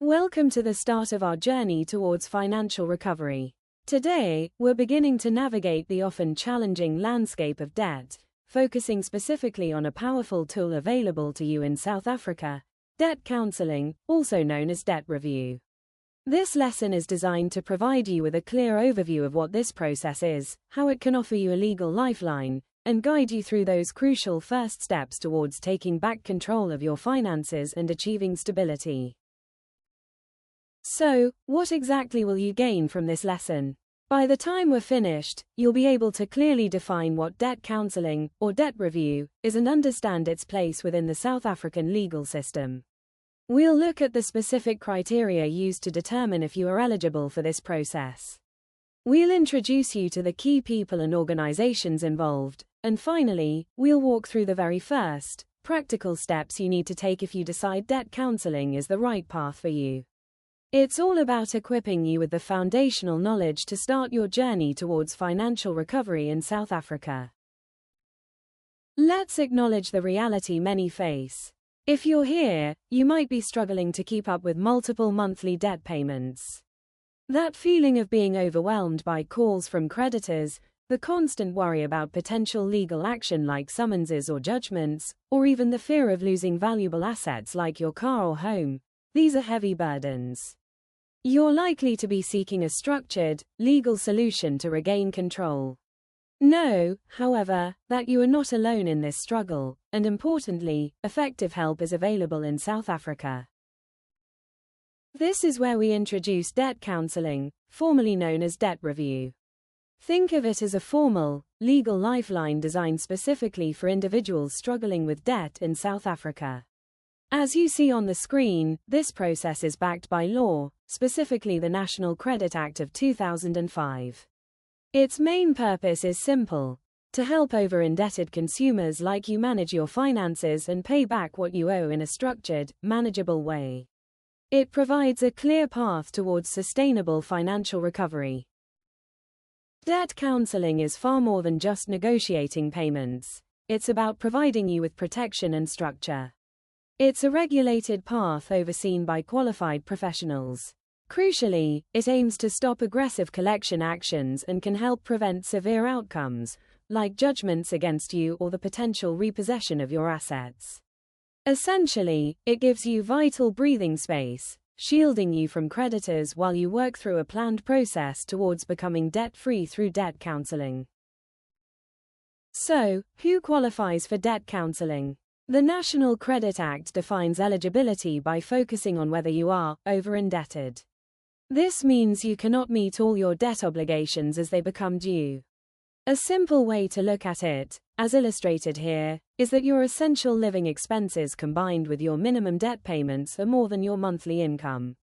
Welcome to the start of our journey towards financial recovery. Today, we're beginning to navigate the often challenging landscape of debt, focusing specifically on a powerful tool available to you in South Africa, debt counselling, also known as debt review. This lesson is designed to provide you with a clear overview of what this process is, how it can offer you a legal lifeline, and guide you through those crucial first steps towards taking back control of your finances and achieving stability. So, what exactly will you gain from this lesson? By the time we're finished, you'll be able to clearly define what debt counselling, or debt review, is and understand its place within the South African legal system. We'll look at the specific criteria used to determine if you are eligible for this process. We'll introduce you to the key people and organizations involved, and finally, we'll walk through the very first, practical steps you need to take if you decide debt counselling is the right path for you. It's all about equipping you with the foundational knowledge to start your journey towards financial recovery in South Africa. Let's acknowledge the reality many face. If you're here, you might be struggling to keep up with multiple monthly debt payments. That feeling of being overwhelmed by calls from creditors, the constant worry about potential legal action like summonses or judgments, or even the fear of losing valuable assets like your car or home, these are heavy burdens. You're likely to be seeking a structured, legal solution to regain control. Know, however, that you are not alone in this struggle, and importantly, effective help is available in South Africa. This is where we introduce debt counselling, formerly known as debt review. Think of it as a formal, legal lifeline designed specifically for individuals struggling with debt in South Africa. As you see on the screen, this process is backed by law, specifically the National Credit Act of 2005. Its main purpose is simple: to help over-indebted consumers like you manage your finances and pay back what you owe in a structured, manageable way. It provides a clear path towards sustainable financial recovery. Debt counselling is far more than just negotiating payments. It's about providing you with protection and structure. It's a regulated path overseen by qualified professionals. Crucially, it aims to stop aggressive collection actions and can help prevent severe outcomes, like judgments against you or the potential repossession of your assets. Essentially, it gives you vital breathing space, shielding you from creditors while you work through a planned process towards becoming debt-free through debt counselling. So, who qualifies for debt counselling? The National Credit Act defines eligibility by focusing on whether you are over-indebted. This means you cannot meet all your debt obligations as they become due. A simple way to look at it, as illustrated here, is that your essential living expenses combined with your minimum debt payments are more than your monthly income.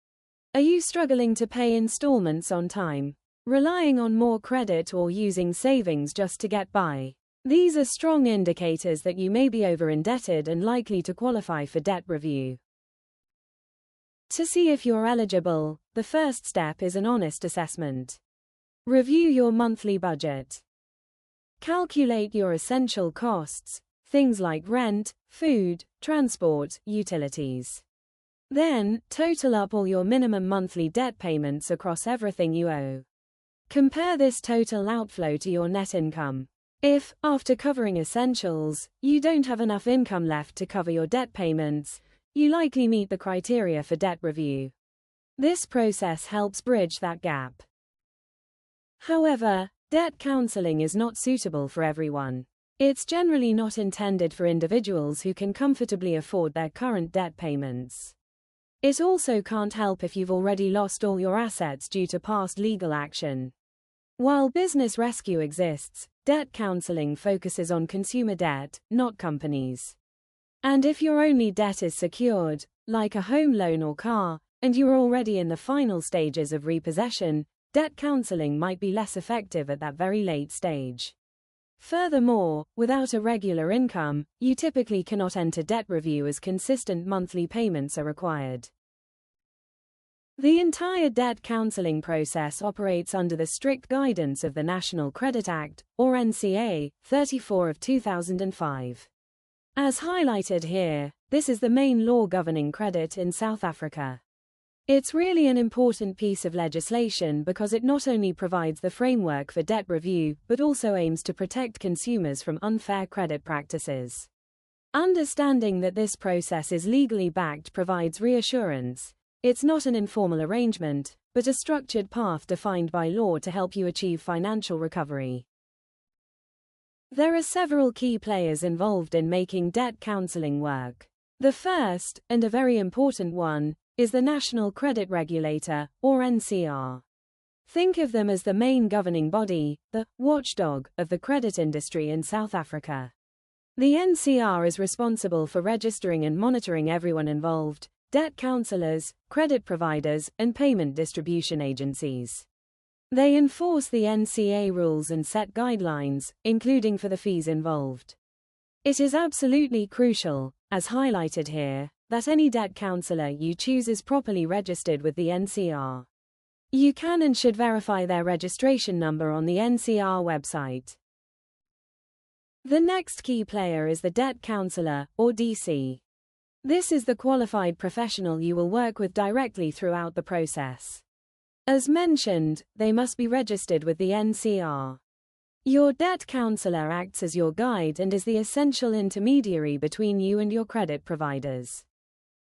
Are you struggling to pay installments on time? Relying on more credit or using savings just to get by? These are strong indicators that you may be over-indebted and likely to qualify for debt review. To see if you're eligible, the first step is an honest assessment. Review your monthly budget. Calculate your essential costs, things like rent, food, transport, utilities. Then, total up all your minimum monthly debt payments across everything you owe. Compare this total outflow to your net income. If, after covering essentials, you don't have enough income left to cover your debt payments, you likely meet the criteria for debt review. This process helps bridge that gap. However, debt counselling is not suitable for everyone. It's generally not intended for individuals who can comfortably afford their current debt payments. It also can't help if you've already lost all your assets due to past legal action. While business rescue exists, debt counselling focuses on consumer debt, not companies. And if your only debt is secured, like a home loan or car, and you're already in the final stages of repossession, debt counselling might be less effective at that very late stage. Furthermore, without a regular income, you typically cannot enter debt review as consistent monthly payments are required. The entire debt counselling process operates under the strict guidance of the National Credit Act, or NCA, 34 of 2005. As highlighted here, this is the main law governing credit in South Africa. It's really an important piece of legislation because it not only provides the framework for debt review, but also aims to protect consumers from unfair credit practices. Understanding that this process is legally backed provides reassurance. It's not an informal arrangement, but a structured path defined by law to help you achieve financial recovery. There are several key players involved in making debt counseling work. The first, and a very important one, is the National Credit Regulator, or NCR. Think of them as the main governing body, the watchdog, of the credit industry in South Africa. The NCR is responsible for registering and monitoring everyone involved: debt counselors, credit providers, and payment distribution agencies. They enforce the NCA rules and set guidelines, including for the fees involved. It is absolutely crucial, as highlighted here, that any debt counselor you choose is properly registered with the NCR. You can and should verify their registration number on the NCR website. The next key player is the debt counselor, or DC. This is the qualified professional you will work with directly throughout the process. As mentioned, they must be registered with the NCR. Your debt counselor acts as your guide and is the essential intermediary between you and your credit providers.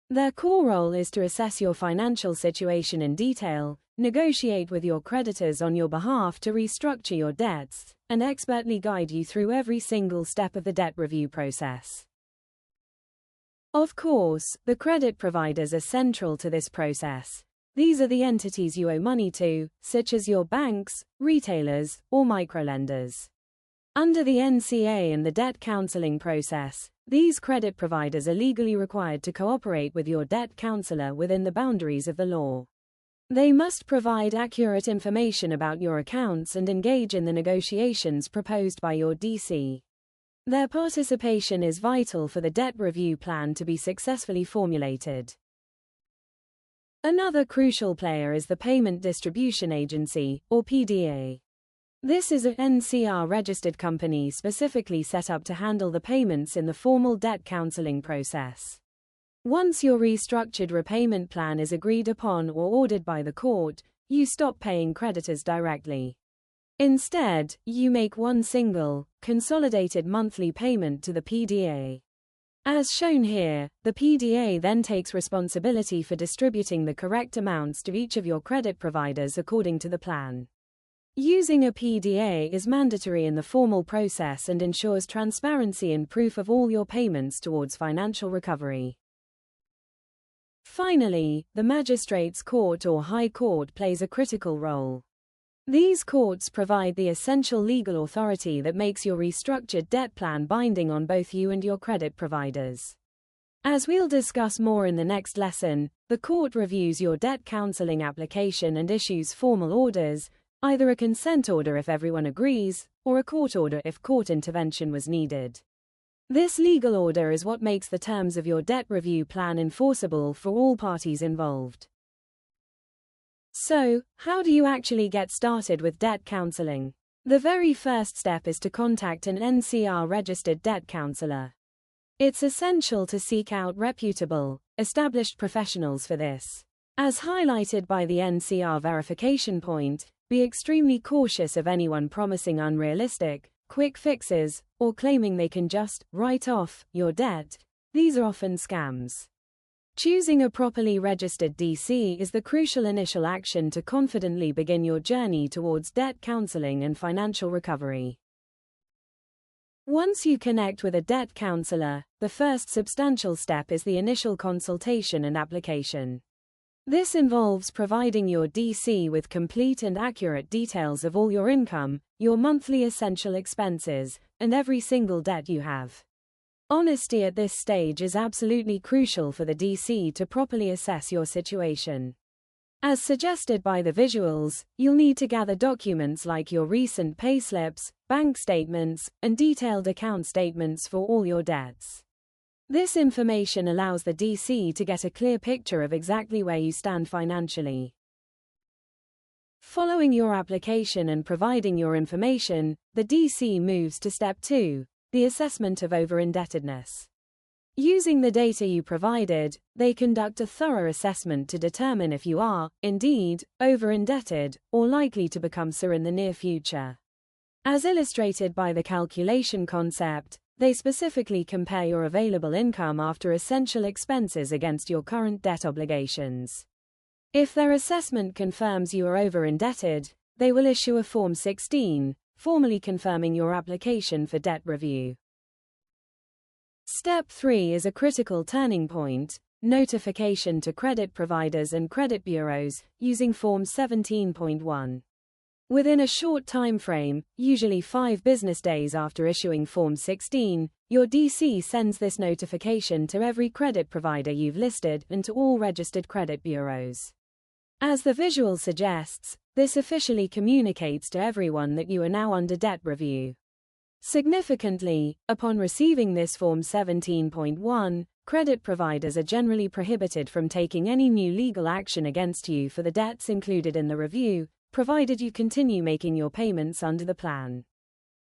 Their core role is to assess your financial situation in detail, negotiate with your creditors on your behalf to restructure your debts, and expertly guide you through every single step of the debt review process. Of course, the credit providers are central to this process. These are the entities you owe money to, such as your banks, retailers, or microlenders. Under the NCA and the debt counseling process, these credit providers are legally required to cooperate with your debt counselor within the boundaries of the law. They must provide accurate information about your accounts and engage in the negotiations proposed by your DC. Their participation is vital for the debt review plan to be successfully formulated. Another crucial player is the Payment Distribution Agency, or PDA. This is an NCR-registered company specifically set up to handle the payments in the formal debt counseling process. Once your restructured repayment plan is agreed upon or ordered by the court, you stop paying creditors directly. Instead, you make one single, consolidated monthly payment to the PDA. As shown here, the PDA then takes responsibility for distributing the correct amounts to each of your credit providers according to the plan. Using a PDA is mandatory in the formal process and ensures transparency and proof of all your payments towards financial recovery. Finally, the Magistrates' Court or High Court plays a critical role. These courts provide the essential legal authority that makes your restructured debt plan binding on both you and your credit providers. As we'll discuss more in the next lesson, the court reviews your debt counseling application and issues formal orders, either a consent order if everyone agrees, or a court order if court intervention was needed. This legal order is what makes the terms of your debt review plan enforceable for all parties involved. So, how do you actually get started with debt counseling? The very first step is to contact an NCR-registered debt counselor. It's essential to seek out reputable, established professionals for this. As highlighted by the NCR verification point, be extremely cautious of anyone promising unrealistic, quick fixes, or claiming they can just write off your debt. These are often scams. Choosing a properly registered DC is the crucial initial action to confidently begin your journey towards debt counseling and financial recovery. Once you connect with a debt counselor, the first substantial step is the initial consultation and application. This involves providing your DC with complete and accurate details of all your income, your monthly essential expenses, and every single debt you have. Honesty at this stage is absolutely crucial for the DC to properly assess your situation. As suggested by the visuals, you'll need to gather documents like your recent payslips, bank statements, and detailed account statements for all your debts. This information allows the DC to get a clear picture of exactly where you stand financially. Following your application and providing your information, the DC moves to step 2, the assessment of over-indebtedness. Using the data you provided, they conduct a thorough assessment to determine if you are, indeed, over-indebted, or likely to become so in the near future. As illustrated by the calculation concept, they specifically compare your available income after essential expenses against your current debt obligations. If their assessment confirms you are over-indebted, they will issue a Form 16, formally confirming your application for debt review. Step 3 is a critical turning point: notification to credit providers and credit bureaus, using Form 17.1. Within a short time frame, usually 5 business days after issuing Form 16, your DC sends this notification to every credit provider you've listed and to all registered credit bureaus. As the visual suggests, this officially communicates to everyone that you are now under debt review. Significantly, upon receiving this Form 17.1, credit providers are generally prohibited from taking any new legal action against you for the debts included in the review, provided you continue making your payments under the plan.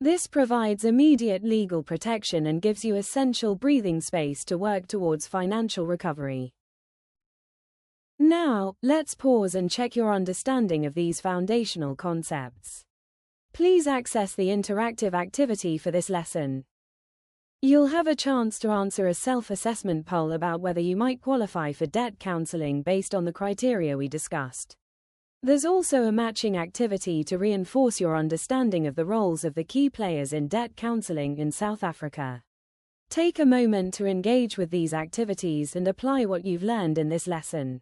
This provides immediate legal protection and gives you essential breathing space to work towards financial recovery. Now, let's pause and check your understanding of these foundational concepts. Please access the interactive activity for this lesson. You'll have a chance to answer a self-assessment poll about whether you might qualify for debt counseling based on the criteria we discussed. There's also a matching activity to reinforce your understanding of the roles of the key players in debt counseling in South Africa. Take a moment to engage with these activities and apply what you've learned in this lesson.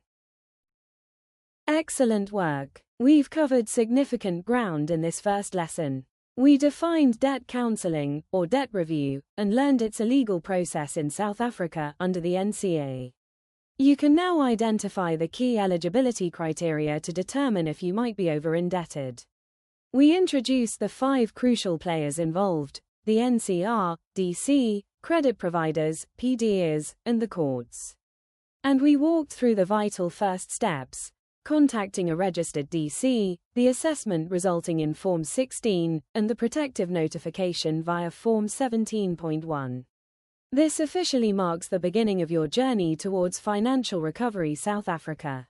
Excellent work! We've covered significant ground in this first lesson. We defined debt counseling, or debt review, and learned its a legal process in South Africa under the NCA. You can now identify the key eligibility criteria to determine if you might be over-indebted. We introduced the 5 crucial players involved: the NCR, DC, credit providers, PDs, and the courts. And we walked through the vital first steps: contacting a registered DC, the assessment resulting in Form 16, and the protective notification via Form 17.1. This officially marks the beginning of your journey towards financial recovery South Africa.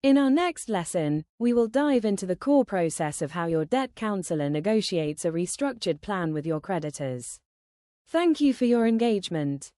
In our next lesson, we will dive into the core process of how your debt counselor negotiates a restructured plan with your creditors. Thank you for your engagement.